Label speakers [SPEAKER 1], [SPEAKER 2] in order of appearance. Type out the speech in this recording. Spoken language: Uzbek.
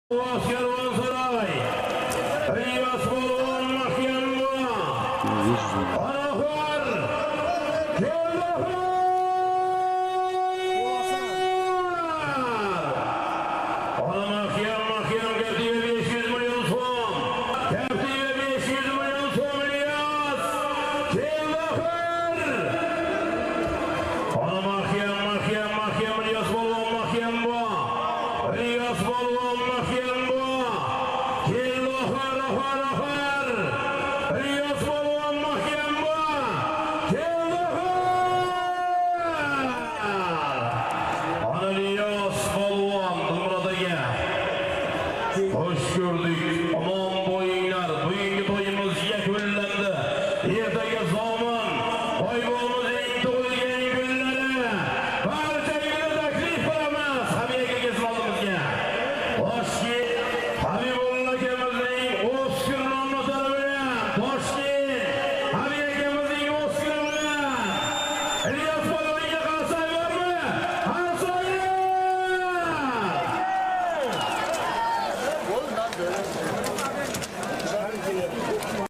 [SPEAKER 1] Kervansaray, Riyas Polvon Mahkamva, Anahar, Mahkam Kaptiye 500 milyon so'm, Kaptiye 500 milyon so'm Riyas, Keldahar, Mahkam Riyas Polvon Mahkamva, Riyas Polvon Mahkamva, Keldahar, Riyas Polvon Mahkamva, Keldahar, Riyas Polvon Dilmurodaga hoş gördük.